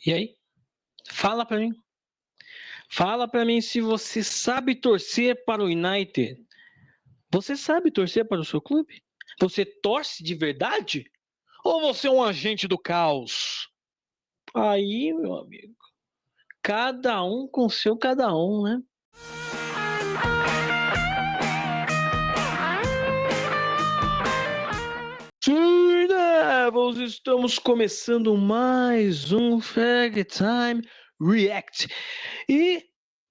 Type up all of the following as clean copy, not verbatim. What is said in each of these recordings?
E aí? Fala pra mim. Fala pra mim se você sabe torcer para o United. Você sabe torcer para o seu clube? Você torce de verdade? Ou você é um agente do caos? Aí, meu amigo, cada um com seu cada um, né? Sim, Devils, estamos começando mais um Fag Time React. E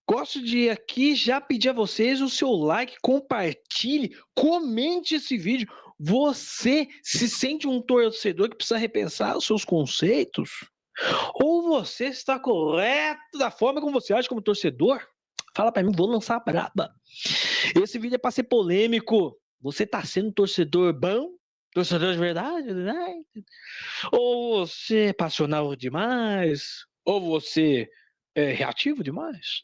gosto de aqui já pedir a vocês o seu like, compartilhe, comente esse vídeo. Você se sente um torcedor que precisa repensar os seus conceitos? Ou você está correto da forma como você age como torcedor? Fala pra mim, vou lançar a braba. Esse vídeo é pra ser polêmico. Você tá sendo um torcedor bom? Torcedor de verdade? Né? Ou você é passional demais? Ou você é reativo demais?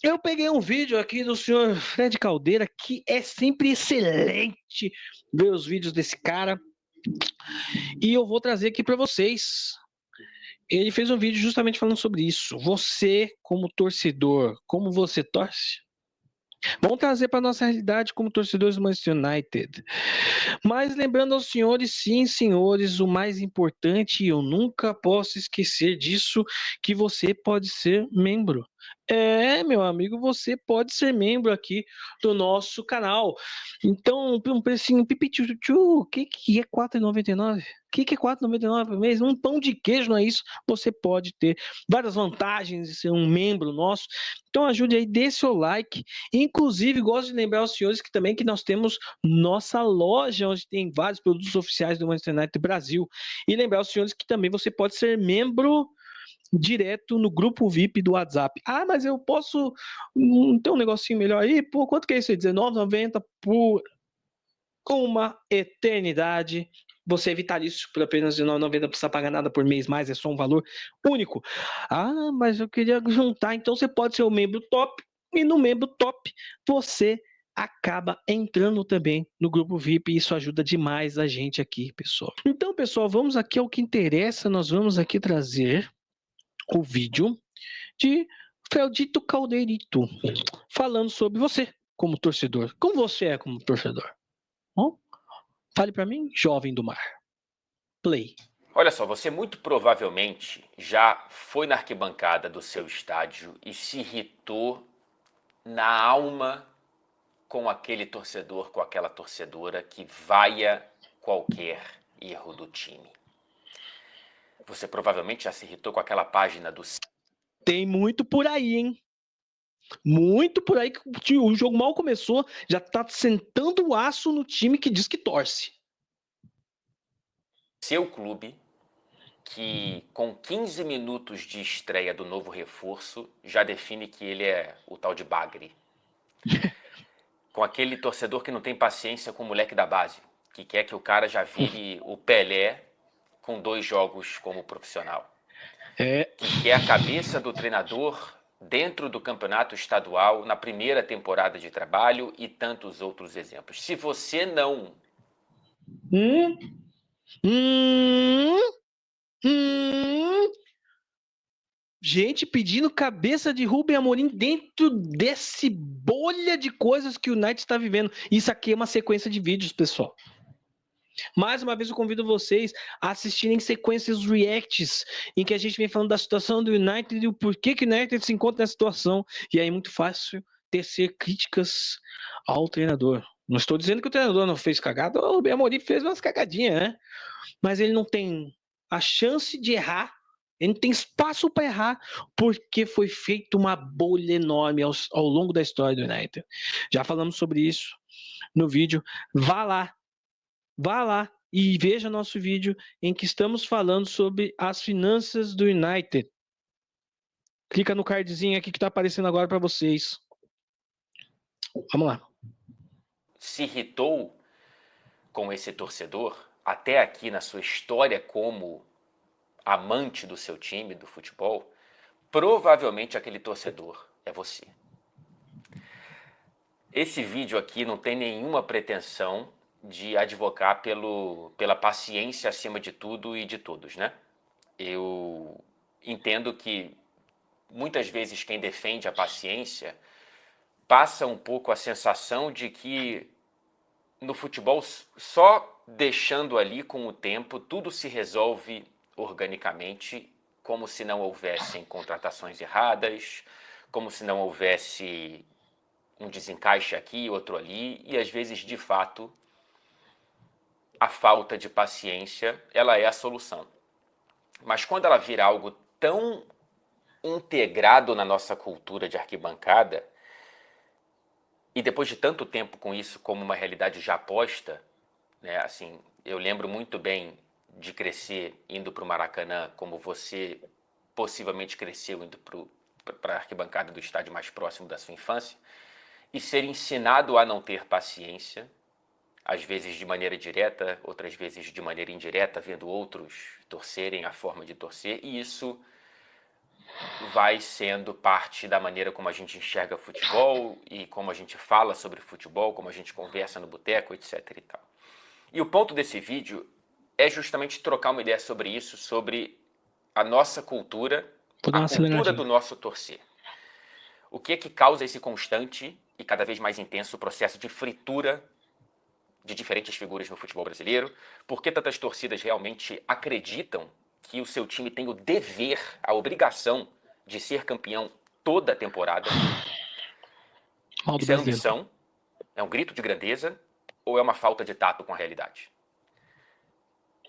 Eu peguei um vídeo aqui do senhor Fred Caldeira, que é sempre excelente ver os vídeos desse cara, e eu vou trazer aqui para vocês. Ele fez um vídeo justamente falando sobre isso. Você, como torcedor, como você torce? Vamos trazer para nossa realidade como torcedores do Manchester United. Mas lembrando aos senhores, sim, senhores, o mais importante, e eu nunca posso esquecer disso, que você pode ser membro. É, meu amigo, você pode ser membro aqui do nosso canal. Então, um precinho pipichuchu, o que é R$4,99? O que é R$4,99 por mês? Um pão de queijo, não é isso? Você pode ter várias vantagens de ser um membro nosso. Então ajude aí, dê seu like. Inclusive, gosto de lembrar aos senhores que também que nós temos nossa loja, onde tem vários produtos oficiais do Manchester United Brasil. E lembrar aos senhores que também você pode ser membro direto no grupo VIP do WhatsApp. Ah, mas eu posso ter um negocinho melhor aí? Pô, quanto que é isso aí? R$19,90 por uma eternidade. Você é vitalício por apenas R$19,90, não precisa pagar nada por mês mais, é só um valor único. Ah, mas eu queria juntar, então você pode ser o membro top, e no membro top você acaba entrando também no grupo VIP, e isso ajuda demais a gente aqui, pessoal. Então, pessoal, vamos aqui ao que interessa, nós vamos aqui trazer o vídeo de Feldito Caldeirito, falando sobre você como torcedor. Como você é como torcedor? Bom, fale para mim, jovem do mar. Play. Olha só, você muito provavelmente já foi na arquibancada do seu estádio e se irritou na alma com aquele torcedor, com aquela torcedora que vaia qualquer erro do time. Você provavelmente já se irritou com aquela página do... Tem muito por aí, hein? Muito por aí que o jogo mal começou, já tá sentando o aço no time que diz que torce. seu clube, que com 15 minutos de estreia do novo reforço já define que ele é o tal de bagre. Com aquele torcedor que não tem paciência com o moleque da base, que quer que o cara já vire o Pelé com 2 jogos como profissional. É. Que quer a cabeça do treinador dentro do campeonato estadual na primeira temporada de trabalho e tantos outros exemplos. Se você não... Hum, hum, hum. Gente pedindo cabeça de Rubem Amorim dentro desse bolha de coisas que o United está vivendo. Isso aqui é uma sequência de vídeos, pessoal. Mais uma vez eu convido vocês a assistirem sequências reacts em que a gente vem falando da situação do United e o porquê que o United se encontra nessa situação. E aí é muito fácil tecer críticas ao treinador. Não estou dizendo que o treinador não fez cagada, o Rubem Amorim fez umas cagadinhas, né? Mas ele não tem a chance de errar, ele não tem espaço para errar, porque foi feita uma bolha enorme ao longo da história do United. Já falamos sobre isso no vídeo. Vá lá e veja nosso vídeo em que estamos falando sobre as finanças do United. Clica no cardzinho aqui que está aparecendo agora para vocês. Vamos lá. Se irritou com esse torcedor até aqui na sua história como amante do seu time, do futebol, provavelmente aquele torcedor é você. Esse vídeo aqui não tem nenhuma pretensão de advocar pela paciência acima de tudo e de todos, né? Eu entendo que muitas vezes quem defende a paciência passa um pouco a sensação de que no futebol, só deixando ali com o tempo, tudo se resolve organicamente, como se não houvessem contratações erradas, como se não houvesse um desencaixe aqui, outro ali, e às vezes, de fato, a falta de paciência, ela é a solução. Mas quando ela vira algo tão integrado na nossa cultura de arquibancada, e depois de tanto tempo com isso como uma realidade já posta, né, assim, eu lembro muito bem de crescer indo para o Maracanã, como você possivelmente cresceu indo para a arquibancada do estádio mais próximo da sua infância, e ser ensinado a não ter paciência, às vezes de maneira direta, outras vezes de maneira indireta, vendo outros torcerem a forma de torcer, e isso vai sendo parte da maneira como a gente enxerga futebol e como a gente fala sobre futebol, como a gente conversa no boteco, etc. e tal. E o ponto desse vídeo é justamente trocar uma ideia sobre isso, sobre a nossa cultura, a cultura do nosso torcer. O que é que causa esse constante e cada vez mais intenso processo de fritura de diferentes figuras no futebol brasileiro? Por que tantas torcidas realmente acreditam que o seu time tem o dever, a obrigação de ser campeão toda a temporada? Isso é ambição? É um grito de grandeza? Ou é uma falta de tato com a realidade?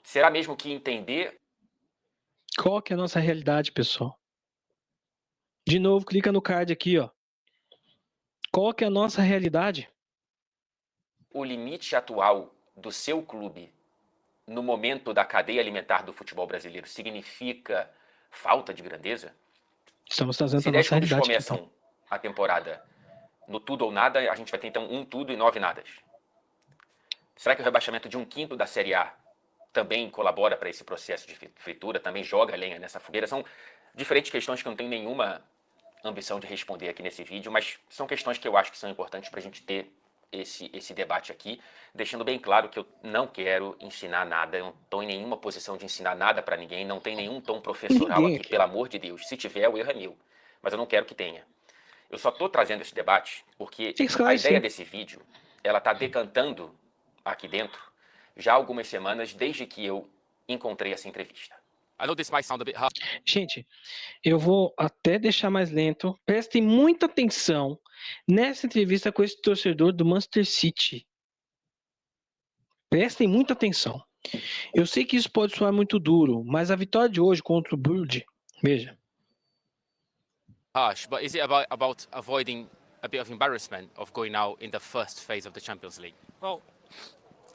Será mesmo que entender... Qual que é a nossa realidade, pessoal? De novo, clica no card aqui, ó. Qual que é a nossa realidade? O limite atual do seu clube no momento da cadeia alimentar do futebol brasileiro significa falta de grandeza? Estamos trazendo Se para 10 nossa clubes realidade. começam a temporada no tudo ou nada, a gente vai ter então um tudo e 9 nadas. Será que o rebaixamento de um quinto da Série A também colabora para esse processo de fritura, também joga lenha nessa fogueira? São diferentes questões que eu não tenho nenhuma ambição de responder aqui nesse vídeo, mas são questões que eu acho que são importantes para a gente ter esse debate aqui, deixando bem claro que eu não quero ensinar nada, eu não estou em nenhuma posição de ensinar nada para ninguém, não tem nenhum tom professoral aqui, pelo amor de Deus. Se tiver, o erro é meu, mas eu não quero que tenha. Eu só estou trazendo esse debate porque a ideia desse vídeo, ela está decantando aqui dentro já há algumas semanas, desde que eu encontrei essa entrevista. I know this might sound a bit hard. Gente, eu vou até deixar mais lento. Prestem muita atenção nessa entrevista com esse torcedor do Manchester City. Prestem muita atenção. Eu sei que isso pode soar muito duro, mas a vitória de hoje contra o Brugge, veja. Harsh, but is it about avoiding a bit of embarrassment of going out in the first phase of the Champions League? Well,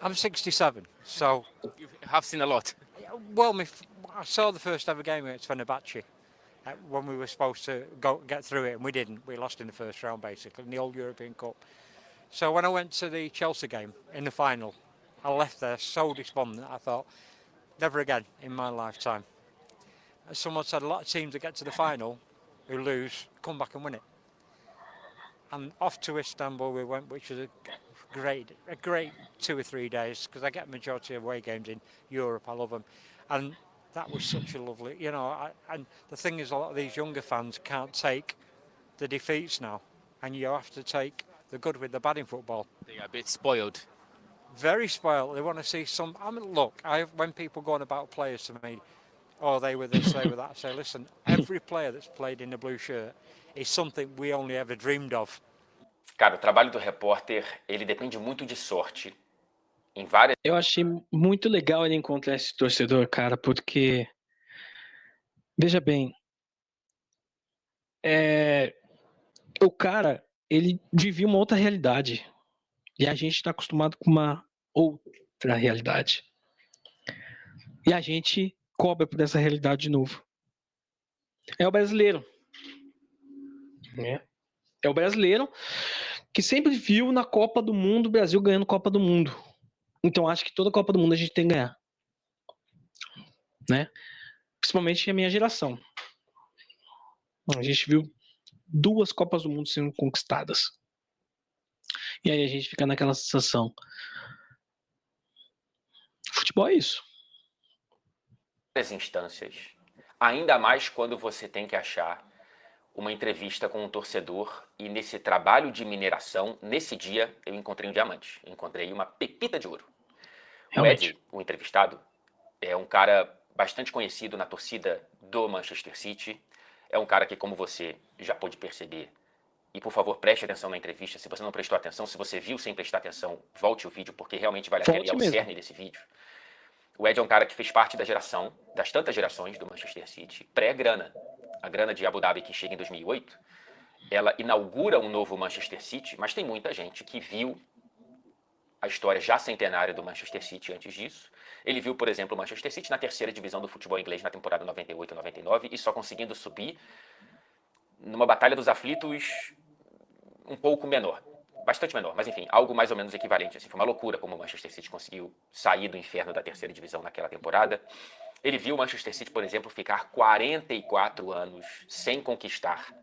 I'm 67, so... You have seen a lot. Well, I saw the first ever game against Fenerbahce when we were supposed to get through it, and we didn't. We lost in the first round, basically, in the old European Cup. So when I went to the Chelsea game in the final, I left there so despondent. I thought, never again in my lifetime. As someone said, a lot of teams that get to the final, who lose, come back and win it. And off to Istanbul we went, which was a great 2 or 3 days, because I get majority of away games in Europe. I love them, and that was such a lovely, and the thing is, a lot of these younger fans can't take the defeats now, and you have to take the good with the bad in football. They are a bit spoiled. Very spoiled. They want to see some. I mean, look, when people go on about players to me, oh, they were this, they were that, I say, listen, every player that's played in the blue shirt is something we only ever dreamed of. Cara, o trabalho do repórter, ele depende muito de sorte. Em várias... Eu achei muito legal ele encontrar esse torcedor, cara, porque... Veja bem, o cara, ele vivia uma outra realidade. E a gente está acostumado com uma outra realidade. E a gente cobra por essa realidade de novo. É o brasileiro. É o brasileiro que sempre viu na Copa do Mundo o Brasil ganhando Copa do Mundo. Então acho que toda Copa do Mundo a gente tem que ganhar. Né? Principalmente a minha geração. A gente viu 2 Copas do Mundo sendo conquistadas. E aí a gente fica naquela sensação. Futebol é isso. Várias instâncias, Ainda mais quando você tem que achar uma entrevista com um torcedor e nesse trabalho de mineração, nesse dia, eu encontrei um diamante. Eu encontrei uma pepita de ouro. O Realmente. Ed, o entrevistado, é um cara bastante conhecido na torcida do Manchester City. É um cara que, como você já pôde perceber, e por favor, preste atenção na entrevista. Se você não prestou atenção, se você viu sem prestar atenção, volte o vídeo, porque realmente vale a pena e é Volte o mesmo. cerne desse vídeo. O Ed é um cara que fez parte da geração, das tantas gerações do Manchester City, pré-grana. A grana de Abu Dhabi, que chega em 2008, ela inaugura um novo Manchester City, mas tem muita gente que viu a história já centenária do Manchester City antes disso. Ele viu, por exemplo, o Manchester City na terceira divisão do futebol inglês na temporada 98-99 e só conseguindo subir numa batalha dos aflitos um pouco menor. Bastante menor, mas enfim, algo mais ou menos equivalente. Assim, foi uma loucura como o Manchester City conseguiu sair do inferno da terceira divisão naquela temporada. Ele viu o Manchester City, por exemplo, ficar 44 anos sem conquistar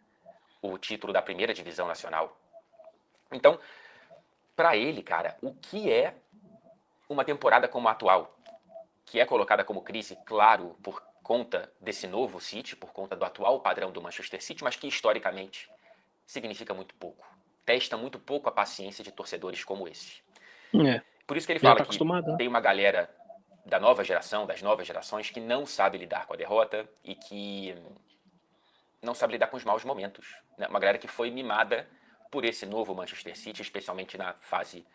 o título da primeira divisão nacional. Então, para ele, cara, o que é uma temporada como a atual, que é colocada como crise, claro, por conta desse novo City, por conta do atual padrão do Manchester City, mas que historicamente significa muito pouco. Testa muito pouco a paciência de torcedores como esse. É. Por isso que ele Já fala tá que acostumado, né? tem uma galera da nova geração, das novas gerações, que não sabe lidar com a derrota e que não sabe lidar com os maus momentos. Né? Uma galera que foi mimada por esse novo Manchester City, especialmente na fase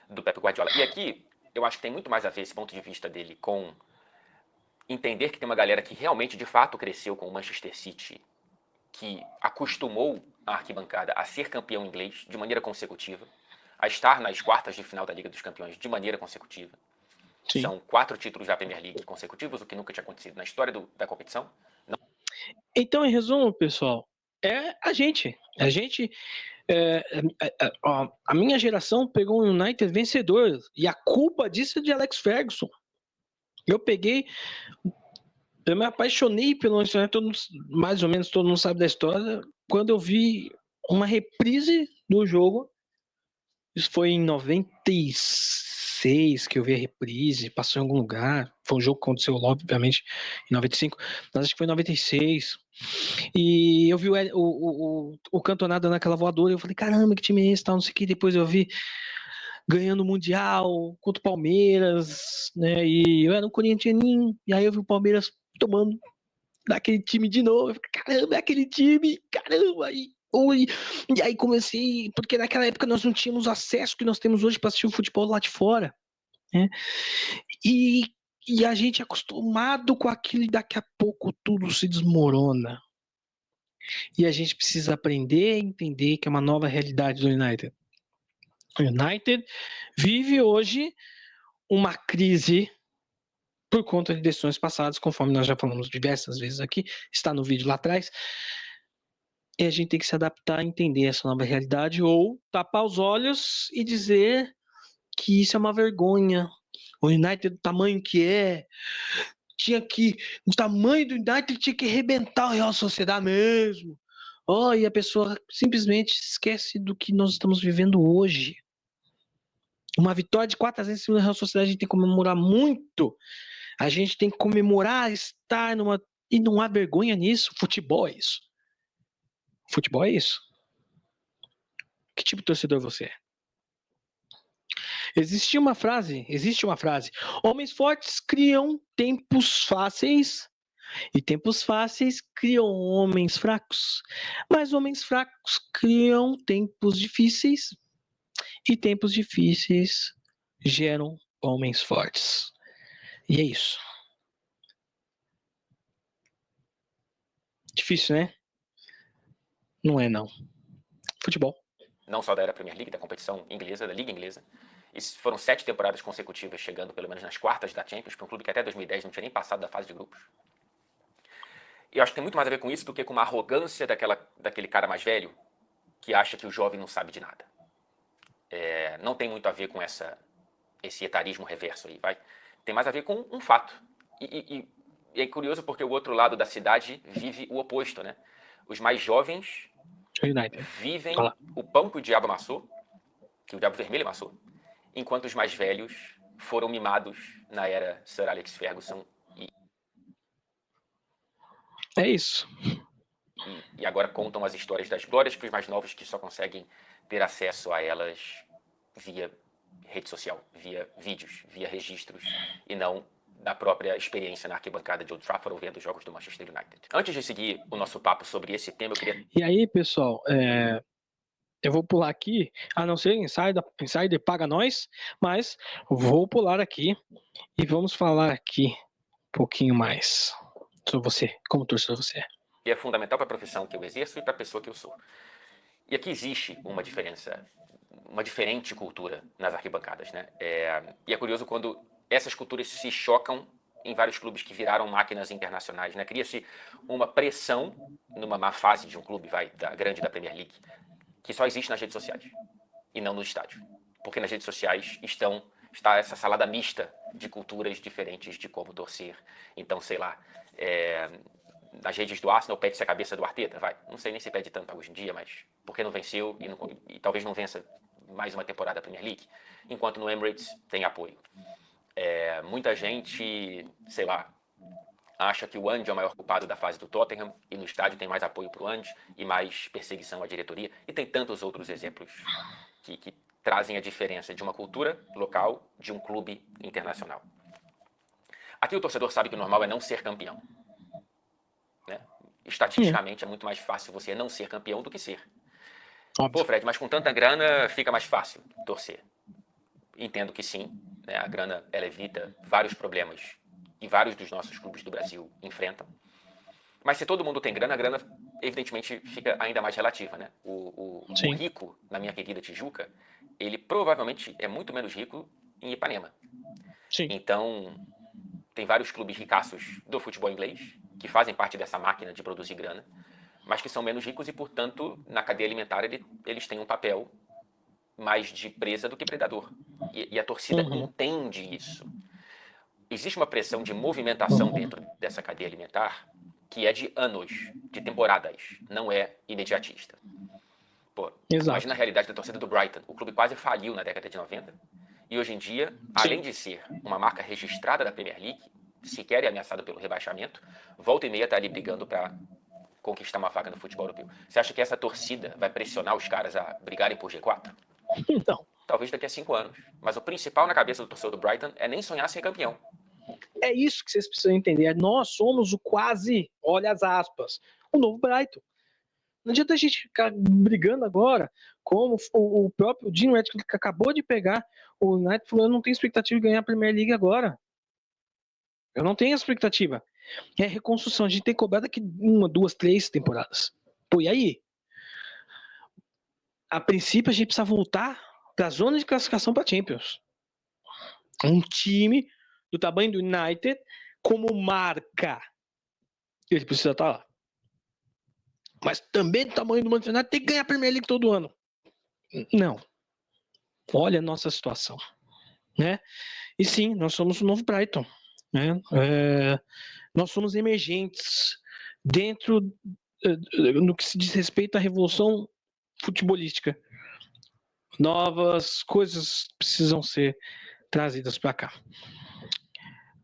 do Pep Guardiola. E aqui, eu acho que tem muito mais a ver esse ponto de vista dele com entender que tem uma galera que realmente, de fato, cresceu com o Manchester City, que acostumou a arquibancada a ser campeão inglês de maneira consecutiva, a estar nas quartas de final da Liga dos Campeões de maneira consecutiva. Sim. São 4 títulos da Premier League consecutivos, o que nunca tinha acontecido na história da competição. Então, em resumo, pessoal, é a gente. A gente. A minha geração pegou um United vencedor. E a culpa disso é de Alex Ferguson. Eu me apaixonei pelo Manchester United, mais ou menos todo mundo sabe da história, quando eu vi uma reprise do jogo. Isso foi em 96 que eu vi a reprise, passou em algum lugar. Foi um jogo que aconteceu, obviamente, em 95, mas acho que foi em 96. E eu vi o Cantona naquela voadora e eu falei, caramba, que time é esse, tal, não sei o que. Depois eu vi ganhando o Mundial contra o Palmeiras, né? E eu era um corintianinho, e aí eu vi o Palmeiras tomando daquele time de novo. Eu falei, caramba, é aquele time, caramba! E aí comecei, porque naquela época nós não tínhamos o acesso que nós temos hoje para assistir o futebol lá de fora, né? E, e a gente é acostumado com aquilo e daqui a pouco tudo se desmorona. E a gente precisa aprender a entender que é uma nova realidade do United. O United vive hoje uma crise por conta de decisões passadas, conforme nós já falamos diversas vezes aqui, está no vídeo lá atrás. E a gente tem que se adaptar a entender essa nova realidade ou tapar os olhos e dizer que isso é uma vergonha. O United, do tamanho que é, o tamanho do United tinha que arrebentar o Real Sociedade mesmo. Oh, e a pessoa simplesmente esquece do que nós estamos vivendo hoje. Uma vitória de 4-0 em cima da Real Sociedade, a gente tem que comemorar muito. A gente tem que comemorar estar numa. E não há vergonha nisso. Futebol é isso. Futebol é isso. Que tipo de torcedor você é? Existe uma frase. Homens fortes criam tempos fáceis e tempos fáceis criam homens fracos. Mas homens fracos criam tempos difíceis e tempos difíceis geram homens fortes. E é isso. Difícil, né? Não é, não. Futebol. Não só da era Premier League, da competição inglesa, da Liga Inglesa. E foram 7 temporadas consecutivas chegando pelo menos nas quartas da Champions, para um clube que até 2010 não tinha nem passado da fase de grupos. E eu acho que tem muito mais a ver com isso do que com uma arrogância daquele cara mais velho que acha que o jovem não sabe de nada. Não tem muito a ver com esse etarismo reverso aí, vai. Tem mais a ver com um fato. E é curioso porque o outro lado da cidade vive o oposto, né? Os mais jovens United. vivem Fala. o pão que o diabo amassou, que o diabo vermelho amassou, enquanto os mais velhos foram mimados na era Sir Alex Ferguson. É isso. E agora contam as histórias das glórias para os mais novos que só conseguem ter acesso a elas via rede social, via vídeos, via registros e não da própria experiência na arquibancada de Old Trafford ou vendo os jogos do Manchester United. Antes de seguir o nosso papo sobre esse tema, eu queria... E aí, pessoal, eu vou pular aqui, a não ser Insider paga nós, mas vou pular aqui e vamos falar aqui um pouquinho mais sobre você, como torcedor você é. que é fundamental para a profissão que eu exerço e para a pessoa que eu sou. E aqui existe uma diferença, uma diferente cultura nas arquibancadas, né? E é curioso quando essas culturas se chocam em vários clubes que viraram máquinas internacionais, né? Cria-se uma pressão numa má fase de um clube, grande da Premier League, que só existe nas redes sociais e não no estádio. Porque nas redes sociais está essa salada mista de culturas diferentes de como torcer. Então, sei lá, nas redes do Arsenal pede-se a cabeça do Arteta, não sei nem se pede tanto hoje em dia, mas porque não venceu e talvez não vença mais uma temporada da Premier League, enquanto no Emirates tem apoio. Muita gente, sei lá, acha que o Andy é o maior culpado da fase do Tottenham e no estádio tem mais apoio para o Andy e mais perseguição à diretoria, e tem tantos outros exemplos que trazem a diferença de uma cultura local de um clube internacional. Aqui o torcedor sabe que o normal é não ser campeão. Né? Estatisticamente é muito mais fácil você não ser campeão do que ser. Óbvio. Pô, Fred, mas com tanta grana fica mais fácil torcer. Entendo que sim, né? A grana ela evita vários problemas que vários dos nossos clubes do Brasil enfrentam. Mas se todo mundo tem grana, a grana evidentemente fica ainda mais relativa, né? O rico, na minha querida Tijuca, ele provavelmente é muito menos rico em Ipanema. Sim. Então, tem vários clubes ricaços do futebol inglês que fazem parte dessa máquina de produzir grana, mas que são menos ricos e, portanto, na cadeia alimentar eles têm um papel mais de presa do que predador. E a torcida entende isso. Existe uma pressão de movimentação dentro dessa cadeia alimentar que é de anos, de temporadas, não é imediatista. Pô, imagina a realidade da torcida do Brighton. O clube quase faliu na década de 90 e hoje em dia, além de ser uma marca registrada da Premier League, sequer é ameaçado pelo rebaixamento, volta e meia está ali brigando para conquistar uma vaga no futebol europeu. Você acha que essa torcida vai pressionar os caras a brigarem por G4? Não. Talvez daqui a 5 anos. Mas o principal na cabeça do torcedor do Brighton é nem sonhar ser campeão. É isso que vocês precisam entender. Nós somos o quase, olha as aspas, o novo Brighton. Não adianta a gente ficar brigando agora, como o próprio Dean Radcliffe que acabou de pegar o United, falou, eu não tenho expectativa de ganhar a Premier League agora. Eu não tenho expectativa. É reconstrução. A gente tem que cobrar daqui 1, 2, 3 temporadas. Pô, e aí? A princípio, a gente precisa voltar para a zona de classificação para Champions. Um time do tamanho do United, como marca, ele precisa estar lá. Mas também do tamanho do Manchester United, tem que ganhar a Premier League todo ano. Não. Olha a nossa situação. Né? E sim, nós somos o novo Brighton. Né? Nós somos emergentes dentro no que se diz respeito à revolução futebolística. Novas coisas precisam ser trazidas para cá.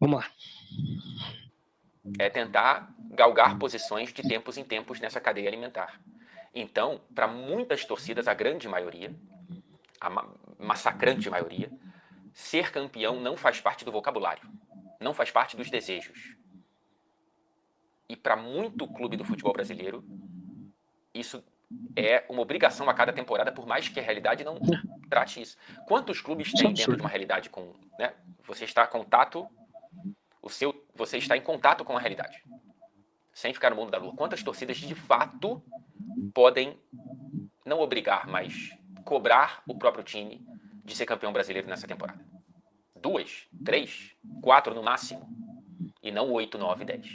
Vamos lá. É tentar galgar posições de tempos em tempos nessa cadeia alimentar. Então, para muitas torcidas, a grande maioria, a massacrante maioria, ser campeão não faz parte do vocabulário, não faz parte dos desejos. E para muito clube do futebol brasileiro, isso é uma obrigação a cada temporada, por mais que a realidade não trate isso. Quantos clubes tem dentro de uma realidade com... Né, você está em contato... Você está em contato com a realidade, sem ficar no mundo da lua. Quantas torcidas de fato podem não obrigar, mas cobrar o próprio time de ser campeão brasileiro nessa temporada? 2, 3, 4 no máximo, e não 8, 9, 10.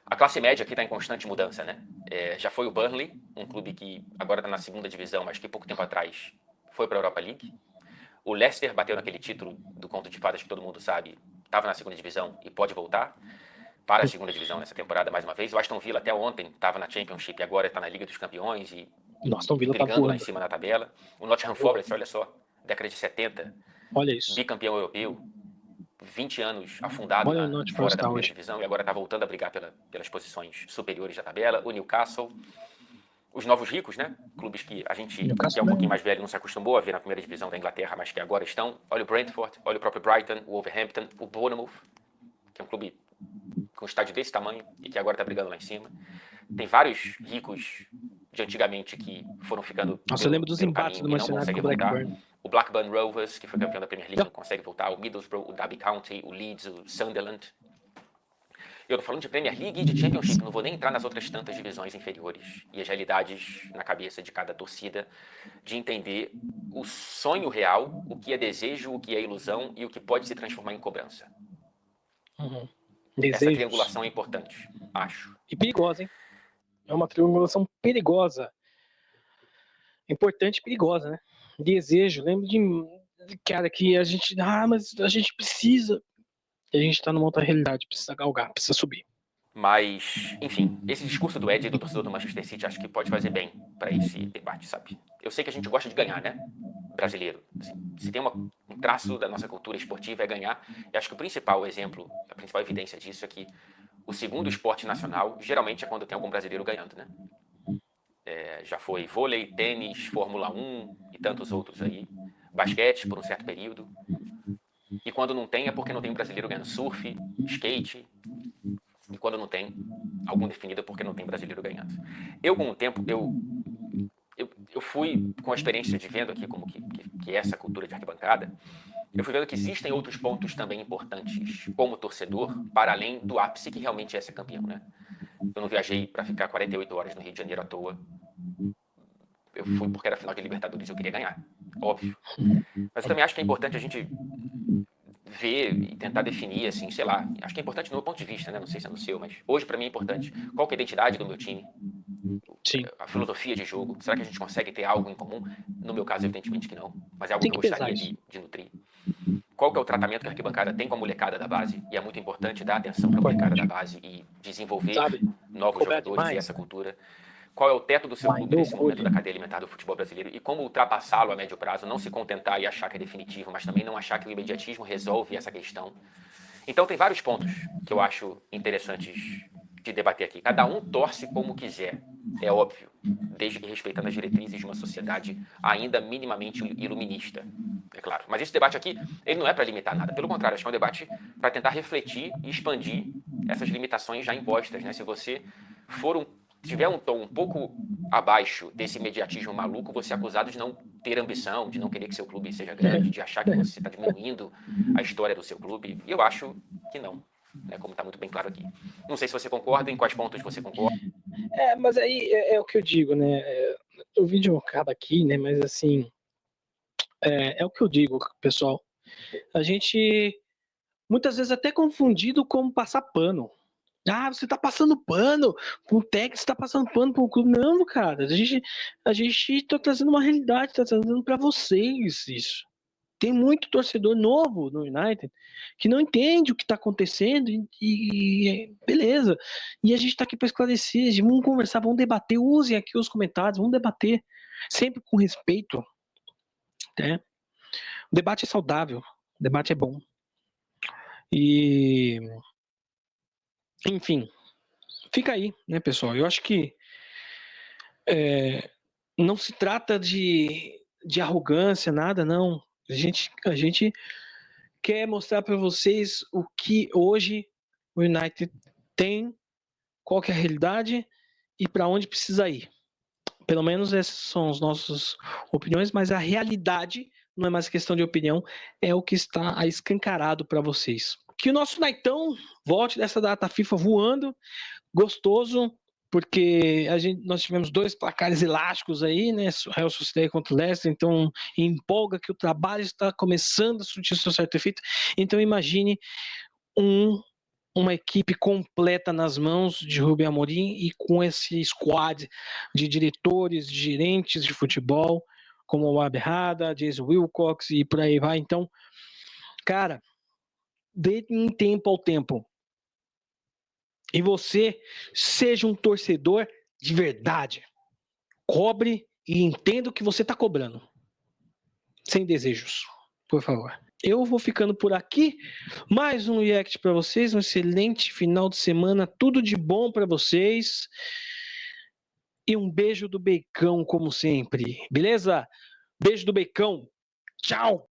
A classe média aqui está em constante mudança, né? Já foi o Burnley, um clube que agora está na segunda divisão, mas que pouco tempo atrás foi para a Europa League. O Leicester bateu naquele título do conto de fadas que todo mundo sabe, estava na segunda divisão e pode voltar para a segunda divisão nessa temporada mais uma vez. O Aston Villa até ontem estava na Championship e agora está na Liga dos Campeões e brigando lá em cima na tabela. O Nottingham Forest, olha só, década de 70, olha isso, bicampeão europeu, 20 anos afundado Olha o fora da Nottingham primeira hoje. divisão e agora está voltando a brigar pelas posições superiores da tabela. O Newcastle, os novos ricos, né? Clubes que a gente, que é um pouquinho mais velho, não se acostumou a ver na primeira divisão da Inglaterra, mas que agora estão. Olha o Brentford, olha o próprio Brighton, o Wolverhampton, o Bournemouth, que é um clube com um estádio desse tamanho e que agora está brigando lá em cima. Tem vários ricos de antigamente que foram ficando Nossa, eu lembro dos pelo embates caminho do e não Manchester United conseguem com o voltar. Blackburn. O Blackburn Rovers, que foi campeão da Premier League, não consegue voltar. O Middlesbrough, o Derby County, o Leeds, o Sunderland. Eu tô falando de Premier League e de Championship, não vou nem entrar nas outras tantas divisões inferiores e as realidades na cabeça de cada torcida, de entender o sonho real, o que é desejo, o que é ilusão e o que pode se transformar em cobrança. Uhum. Essa Desejos. triangulação é importante, acho. E perigosa, hein? É uma triangulação perigosa. Importante e perigosa, né? Desejo. Lembro de cara que a gente. Ah, mas a gente precisa. E a gente tá numa outra realidade. Precisa galgar, precisa subir. Mas, enfim, esse discurso do Ed e do torcedor do Manchester City acho que pode fazer bem para esse debate, sabe? Eu sei que a gente gosta de ganhar, né? Brasileiro. Assim, se tem um traço da nossa cultura esportiva é ganhar. E acho que o principal exemplo, a principal evidência disso é que o segundo esporte nacional geralmente é quando tem algum brasileiro ganhando, né? Já foi vôlei, tênis, Fórmula 1 e tantos outros aí. Basquete por um certo período. E quando não tem é porque não tem um brasileiro ganhando surf, skate. E quando não tem, algum definido é porque não tem brasileiro ganhando. Eu, com o tempo, eu fui com a experiência de vendo aqui como que é essa cultura de arquibancada, eu fui vendo que existem outros pontos também importantes como torcedor, para além do ápice que realmente é ser campeão, né? Eu não viajei para ficar 48 horas no Rio de Janeiro à toa. Eu fui porque era final de Libertadores e eu queria ganhar, óbvio. Mas eu também acho que é importante a gente ver e tentar definir, assim, sei lá, acho que é importante no meu ponto de vista, né? Não sei se é no seu, mas hoje para mim é importante. Qual que é a identidade do meu time? Sim. A filosofia de jogo? Será que a gente consegue ter algo em comum? No meu caso, evidentemente que não, mas é algo Tem que eu que pesar gostaria isso. de nutrir. Qual que é o tratamento que a arquibancada tem com a molecada da base? E é muito importante dar atenção para a molecada da base e desenvolver Sabe? novos Cobrar jogadores e demais. essa cultura. Qual é o teto do seu Vai, clube no nesse momento orgulho. da cadeia alimentar do futebol brasileiro e como ultrapassá-lo a médio prazo, não se contentar e achar que é definitivo, mas também não achar que o imediatismo resolve essa questão. Então tem vários pontos que eu acho interessantes de debater aqui. Cada um torce como quiser, é óbvio, desde que respeitando as diretrizes de uma sociedade ainda minimamente iluminista, é claro. Mas esse debate aqui, ele não é para limitar nada. Pelo contrário, acho que é um debate para tentar refletir e expandir essas limitações já impostas, né? Se você tiver um tom um pouco abaixo desse imediatismo maluco, você é acusado de não ter ambição, de não querer que seu clube seja grande, de achar que você está diminuindo a história do seu clube. E eu acho que não, né, como está muito bem claro aqui. Não sei se você concorda, em quais pontos você concorda. Mas aí é o que eu digo, né? O vídeo acaba aqui, né? Mas assim, é o que eu digo, pessoal. A gente muitas vezes até confundido como passar pano. Ah, você tá passando pano pro técnico, você tá passando pano pro clube. Não, cara, a gente tá trazendo uma realidade, tá trazendo para vocês isso. Tem muito torcedor novo no United que não entende o que tá acontecendo e beleza. E a gente tá aqui para esclarecer, vamos conversar, vamos debater, usem aqui os comentários, vamos debater, sempre com respeito, né? O debate é saudável, o debate é bom. E, enfim, fica aí, né, pessoal? Eu acho que não se trata de arrogância, nada, não. A gente quer mostrar para vocês o que hoje o United tem, qual que é a realidade e para onde precisa ir. Pelo menos essas são as nossas opiniões, mas a realidade não é mais questão de opinião, é o que está escancarado para vocês. Que o nosso Naitão volte dessa data FIFA voando, gostoso, porque nós tivemos 2 placares elásticos aí, né? Real Sociedade contra o Leicester, então empolga que o trabalho está começando a surtir seu certo efeito. Então imagine uma equipe completa nas mãos de Rubem Amorim e com esse squad de diretores, de gerentes de futebol, como o Aberrada, Jason Wilcox e por aí vai. Então, cara, dê um tempo ao tempo. E você seja um torcedor de verdade. Cobre e entenda o que você está cobrando. Sem desejos, por favor. eu vou ficando por aqui. Mais um react para vocês, um excelente final de semana, tudo de bom para vocês. E um beijo do Becão, como sempre, beleza? Beijo do Becão. Tchau!